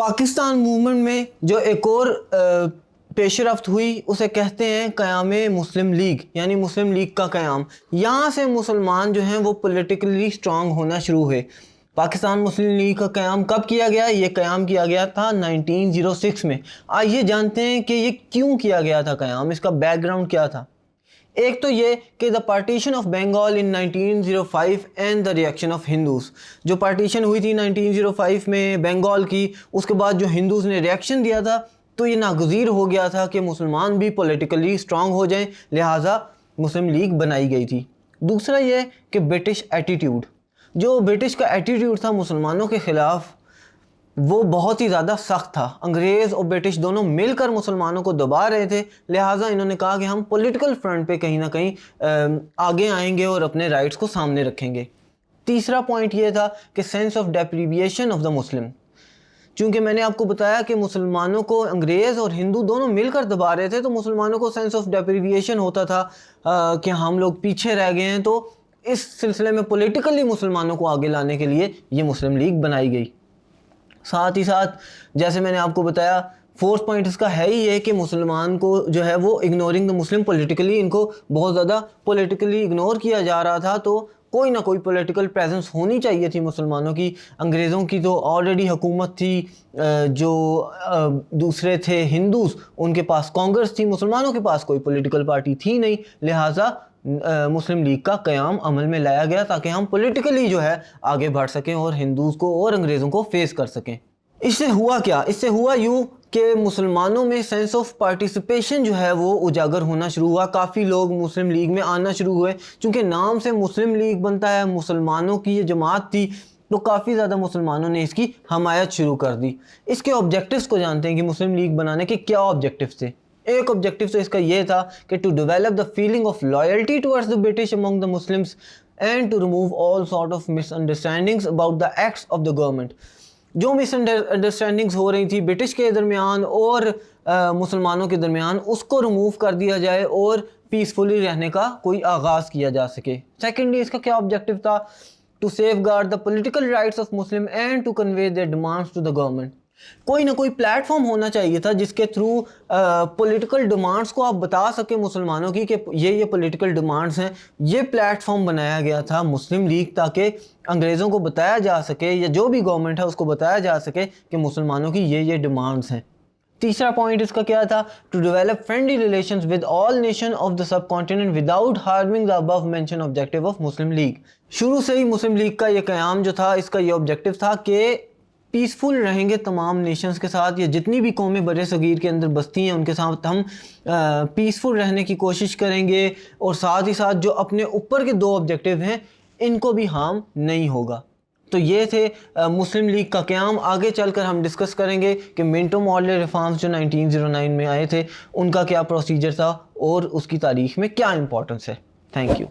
Pakistan movement में जो एक और पेशरफ्त हुई उसे कहते हैं क़याम मुस्लिम लीग, यानी मुस्लिम लीग का क़याम। यहाँ से मुसलमान जो हैं वो पॉलिटिकली स्ट्रांग होना शुरू हुए। पाकिस्तान मुस्लिम लीग का क़याम कब किया गया? ये क़याम किया गया था 1906 में। आइए जानते हैं कि ये क्यों किया गया था क़याम, इसका बैकग्राउंड क्या था। एक तो ये कि the partition of Bengal in 1905 and the reaction of Hindus. जो पार्टीशन हुई थी 1905 में बंगाल की, उसके बाद जो हिंदूज़ ने रिएक्शन दिया था, तो ये नागज़ीर हो गया था कि मुसलमान भी पॉलिटिकली स्ट्रांग हो जाएं, लिहाजा मुस्लिम लीग बनाई गई थी। दूसरा ये कि ब्रिटिश एटीट्यूड, जो ब्रिटिश का एटीट्यूड था मुसलमानों के ख़िलाफ़, वो बहुत ही ज़्यादा सख्त था। अंग्रेज़ और ब्रिटिश दोनों मिलकर मुसलमानों को दबा रहे थे, लिहाजा इन्होंने कहा कि हम पॉलिटिकल फ्रंट पे कहीं ना कहीं आगे आएंगे और अपने राइट्स को सामने रखेंगे। तीसरा पॉइंट ये था कि sense of deprivation of the Muslim. चूँकि मैंने आपको बताया कि मुसलमानों को अंग्रेज़ और हिंदू दोनों मिलकर दबा रहे थे, तो मुसलमानों को सेंस ऑफ डेप्रीविएशन होता था कि हम लोग पीछे रह गए हैं। तो इस सिलसिले में पॉलिटिकली मुसलमानों को आगे लाने के लिए ये मुस्लिम लीग बनाई गई। साथ ही साथ जैसे मैंने आपको बताया, फोर्थ पॉइंट इसका है ही है कि मुसलमान को जो है वो इग्नोरिंग द मुस्लिम पॉलिटिकली, इनको बहुत ज़्यादा पॉलिटिकली इग्नोर किया जा रहा था। तो कोई ना कोई पॉलिटिकल प्रेजेंस होनी चाहिए थी मुसलमानों की। अंग्रेज़ों की तो ऑलरेडी हुकूमत थी, जो दूसरे थे हिंदूज़, उनके पास कांग्रेस थी, मुसलमानों के पास कोई पॉलिटिकल पार्टी थी नहीं, लिहाजा मुस्लिम लीग का क़याम अमल में लाया गया ताकि हम पॉलिटिकली जो है आगे बढ़ सकें और हिंदूज़ को और अंग्रेज़ों को फेस कर सकें। इससे हुआ क्या? इससे हुआ यूँ कि मुसलमानों में सेंस ऑफ पार्टिसिपेशन जो है वो उजागर होना शुरू हुआ। काफ़ी लोग मुस्लिम लीग में आना शुरू हुए। चूँकि नाम से मुस्लिम लीग बनता है, मुसलमानों की ये जमात थी, तो काफ़ी ज़्यादा मुसलमानों ने इसकी हमायत शुरू कर दी। इसके ऑब्जेक्टिव्स को जानते हैं कि मुस्लिम लीग बनाने के क्या ऑब्जेक्टिव्स थे। एक ऑब्जेक्टिव तो इसका ये था कि to develop the feeling of loyalty towards the British among the Muslims and to remove all sort of misunderstandings about the acts of the government. जो मिसअंडरस्टैंडिंग्स हो रही थी ब्रिटिश के दरमियान और मुसलमानों के दरमियान, उसको रिमूव कर दिया जाए और पीसफुली रहने का कोई आगाज़ किया जा सके। सेकेंडली इसका क्या ऑब्जेक्टिव था? To safeguard the political rights of Muslim and to convey their demands to the government. कोई ना कोई प्लेटफॉर्म होना चाहिए था जिसके थ्रू पॉलिटिकल डिमांड्स को आप बता सके मुसलमानों की कि ये पॉलिटिकल डिमांड्स हैं। ये प्लेटफॉर्म बनाया गया था मुस्लिम लीग, ताकि अंग्रेज़ों को बताया जा सके या जो भी गवर्नमेंट है उसको बताया जा सके कि मुसलमानों की ये डिमांड्स हैं। तीसरा पॉइंट इसका क्या था? To develop friendly relations with all nation of the subcontinent without harming the above mention objective of Muslim League. शुरू से ही मुस्लिम लीग का ये क़याम जो था, इसका ये ऑब्जेक्टिव था कि पीसफुल रहेंगे तमाम नेशंस के साथ, या जितनी भी कौमें बड़े सगीर के अंदर बसती हैं उनके साथ हम पीसफुल रहने की कोशिश करेंगे, और साथ ही साथ जो अपने ऊपर के दो ऑब्जेक्टिव हैं इनको भी हार्म नहीं होगा। तो ये थे मुस्लिम लीग का क़याम। आगे चलकर हम डिस्कस करेंगे कि मिंटो मॉडल रिफॉर्म्स जो 1909 में आए थे उनका क्या प्रोसीजर था और उसकी तारीख़ में क्या इंपॉर्टेंस है। Thank you.